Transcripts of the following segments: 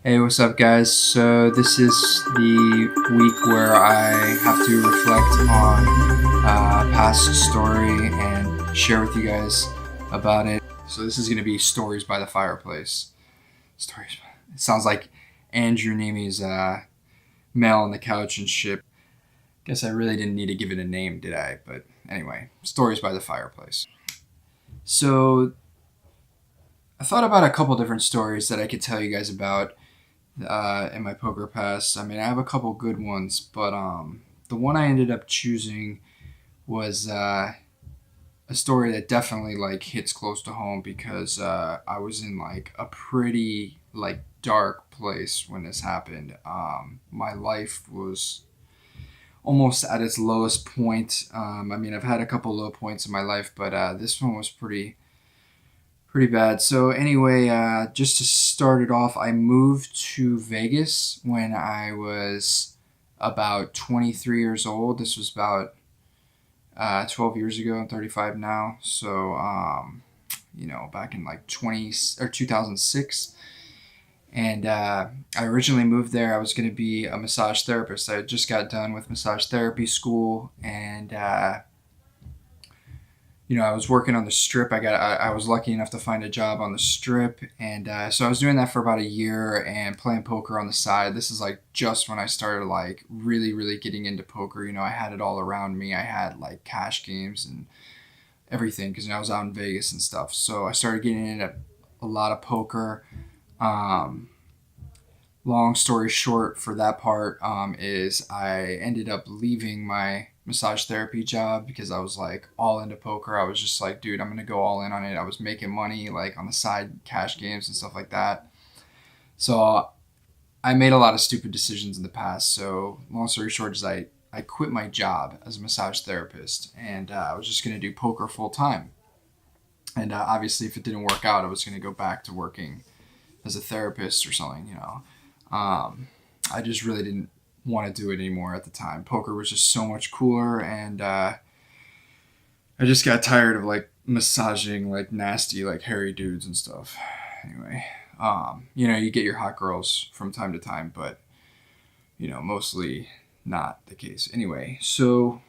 Hey, what's up, guys? So this is the week where I have to reflect on a past story and share with you guys about it. So this is going to be Stories by the Fireplace. Stories. It sounds like Andrew Neme's Mail on the Couch and shit. Guess I really didn't need to give it a name, did I? But anyway, Stories by the Fireplace. So I thought about a couple different stories that I could tell you guys about in my poker past. I mean, I have a couple good ones, but the one I ended up choosing was a story that definitely like hits close to home because I was in like a pretty like dark place when this happened. My life was almost at its lowest point. I mean, I've had a couple low points in my life, but this one was pretty bad. So anyway, just to start it off, I moved to Vegas when I was about 23 years old. This was about 12 years ago. I'm 35 now. So, back in like 2006. And I originally moved there. I was going to be a massage therapist. I just got done with massage therapy school, and I was working on the strip. I was lucky enough to find a job on the strip, and so I was doing that for about a year and playing poker on the side. This is like just when I started like really, really getting into poker. I had it all around me. I had like cash games and everything because I was out in Vegas and stuff. So I started getting into a lot of poker. Long story short for that part is I ended up leaving my massage therapy job because I was like all into poker. I was just like, dude, I'm gonna go all in on it. I was making money like on the side, cash games and stuff like that. So I made a lot of stupid decisions in the past. So long story short is I quit my job as a massage therapist, and I was just gonna do poker full time. And obviously, if it didn't work out, I was gonna go back to working as a therapist or something. I just really didn't want to do it anymore at the time. Poker was just so much cooler, and I just got tired of like massaging like nasty, like hairy dudes and stuff. Anyway, you get your hot girls from time to time, but mostly not the case. Anyway, so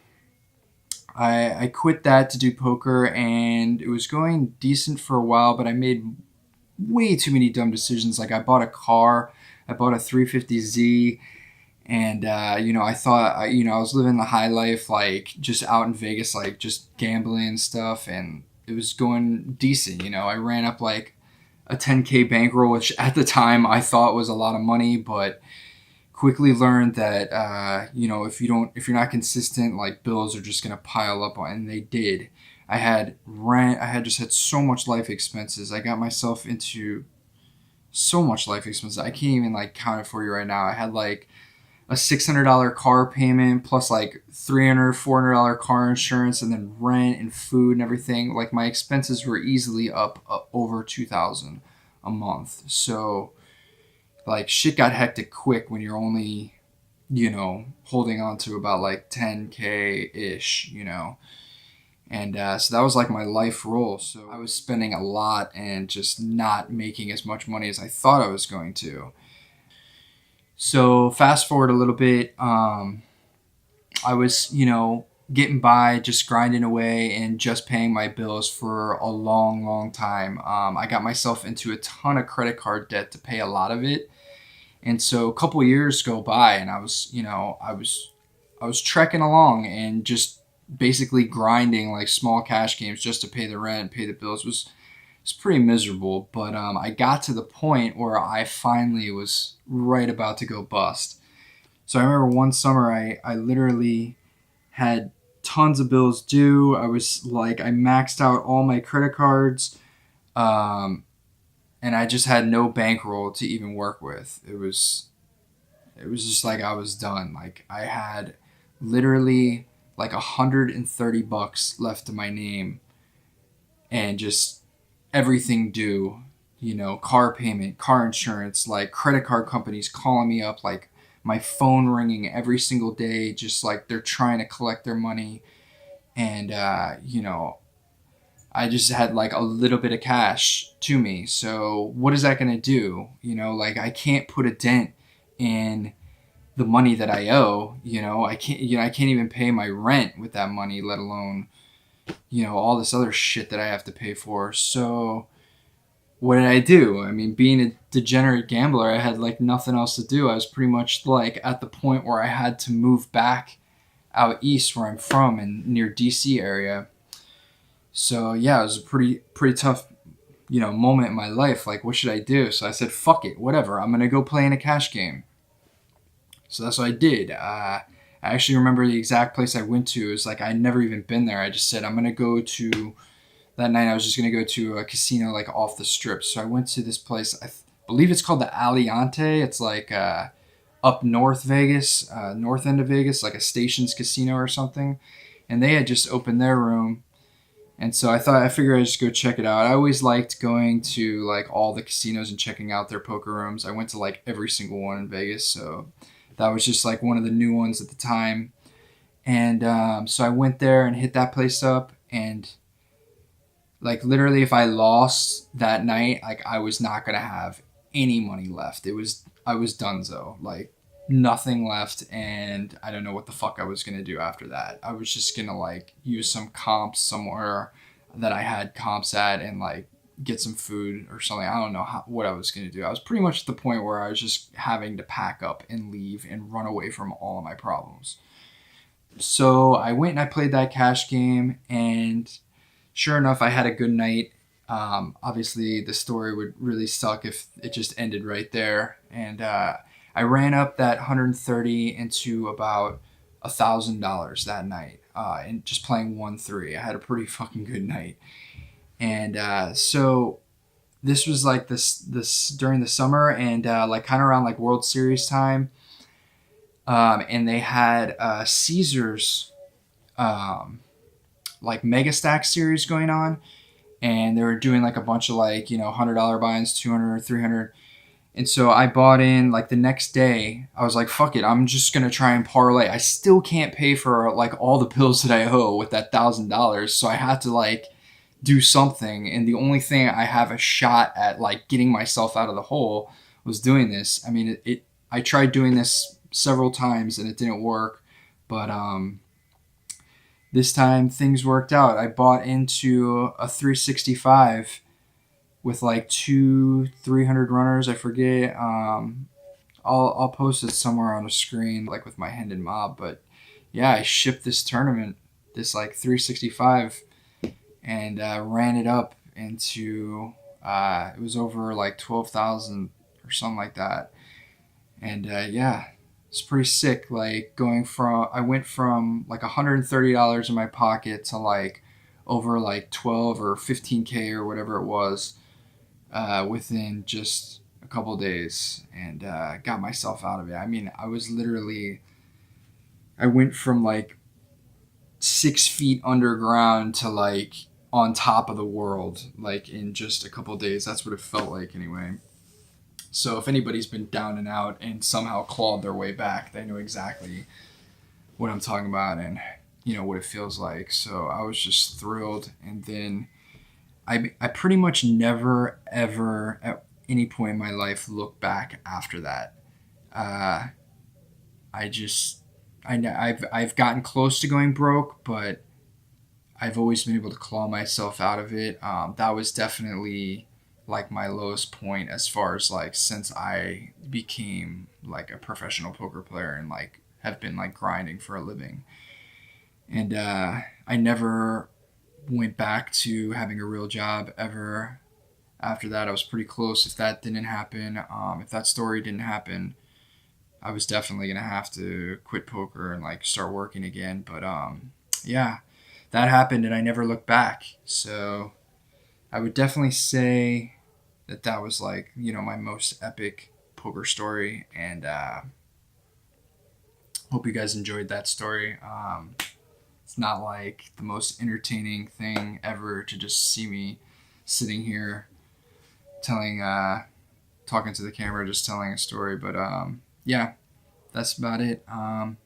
I quit that to do poker, and it was going decent for a while, but I made way too many dumb decisions. Like I bought a car. I bought a 350Z, and I thought I was living the high life, like just out in Vegas, like just gambling and stuff, and it was going decent. I ran up like a 10K bankroll, which at the time I thought was a lot of money, but quickly learned that if you're not consistent, like bills are just gonna pile up on, and they did. I had rent. I had just had so much life expenses. I got myself into so much life expenses. I can't even like count it for you right now. I had like a $600 car payment plus like $300-$400 car insurance, and then rent and food and everything. Like my expenses were easily up over $2,000 a month. So like shit got hectic quick when you're only holding on to about like 10K ish. And so that was like my life role. So I was spending a lot and just not making as much money as I thought I was going to. So fast forward a little bit, I was, getting by, just grinding away and just paying my bills for a long, long time. I got myself into a ton of credit card debt to pay a lot of it. And so a couple of years go by, and I was trekking along and just basically grinding like small cash games just to pay the rent, pay the bills. It's pretty miserable, but I got to the point where I finally was right about to go bust. So I remember one summer I literally had tons of bills due. I was like, I maxed out all my credit cards, and I just had no bankroll to even work with. It was just like I was done. Like I had literally like $130 left to my name, and just everything due, car payment, car insurance, like credit card companies calling me up, like my phone ringing every single day, just like they're trying to collect their money. And, I just had like a little bit of cash to me. So what is that going to do? You know, like I can't put a dent in the money that I owe. I can't even pay my rent with that money, let alone, all this other shit that I have to pay for. So what did I do? I mean, being a degenerate gambler, I had like nothing else to do. I was pretty much like at the point where I had to move back out east where I'm from and near DC area. So yeah, it was a pretty tough, moment in my life. Like, what should I do? So I said, fuck it, whatever. I'm gonna go play in a cash game. So that's what I did. I actually remember the exact place I went to. It was like I'd never even been there. I just said I'm gonna go to that night. I was just gonna go to a casino like off the strip. So I went to this place. I believe it's called the Aliante. It's like up north Vegas, north end of Vegas, like a Stations Casino or something. And they had just opened their room. And so I figured I'd just go check it out. I always liked going to like all the casinos and checking out their poker rooms. I went to like every single one in Vegas, so that was just like one of the new ones at the time. And so I went there and hit that place up, and like literally, if I lost that night, like I was not gonna have any money left. I was donezo, like nothing left, and I don't know what the fuck I was gonna do after that. I was just gonna like use some comps somewhere that I had comps at and like get some food or something. I don't know what I was gonna do. I was pretty much at the point where I was just having to pack up and leave and run away from all of my problems. So I went and I played that cash game, and sure enough, I had a good night. Obviously, the story would really suck if it just ended right there. And I ran up that 130 into about $1,000 that night, and just playing 1-3. I had a pretty fucking good night. And so this was like this during the summer, and like kind of around like World Series time. And they had Caesars like Mega Stack series going on, and they were doing like a bunch of like $100 buy-ins, 200, 300. And so I bought in like the next day. I was like, fuck it, I'm just gonna try and parlay. I still can't pay for like all the bills that I owe with that $1,000, so I had to like do something. And the only thing I have a shot at like getting myself out of the hole was doing this. I mean, I tried doing this several times and it didn't work, but this time things worked out. I bought into a 365 with like 300 runners. I forget. I'll post it somewhere on the screen, like with my hand in mob. But yeah, I shipped this tournament, this like 365, and ran it up into it was over like 12,000 or something like that. And yeah, it's pretty sick. Like I went from like $130 in my pocket to like over like 12 or 15K or whatever it was within just a couple of days, and got myself out of it. I mean, I went from like 6 feet underground to like on top of the world, like in just a couple of days. That's what it felt like anyway. So if anybody's been down and out and somehow clawed their way back, they know exactly what I'm talking about and what it feels like. So I was just thrilled. And then I pretty much never ever at any point in my life looked back after that. I've gotten close to going broke, but I've always been able to claw myself out of it. That was definitely like my lowest point as far as like since I became like a professional poker player and like have been like grinding for a living. And I never went back to having a real job ever after that. I was pretty close. If that didn't happen, if that story didn't happen, I was definitely gonna have to quit poker and like start working again. But yeah, that happened and I never looked back. So I would definitely say that was like my most epic poker story, and hope you guys enjoyed that story. It's not like the most entertaining thing ever to just see me sitting here talking to the camera, just telling a story. But yeah, that's about it. All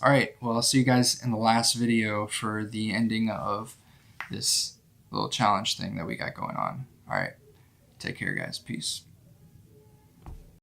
right, well, I'll see you guys in the last video for the ending of this little challenge thing that we got going on. All right. Take care, guys. Peace.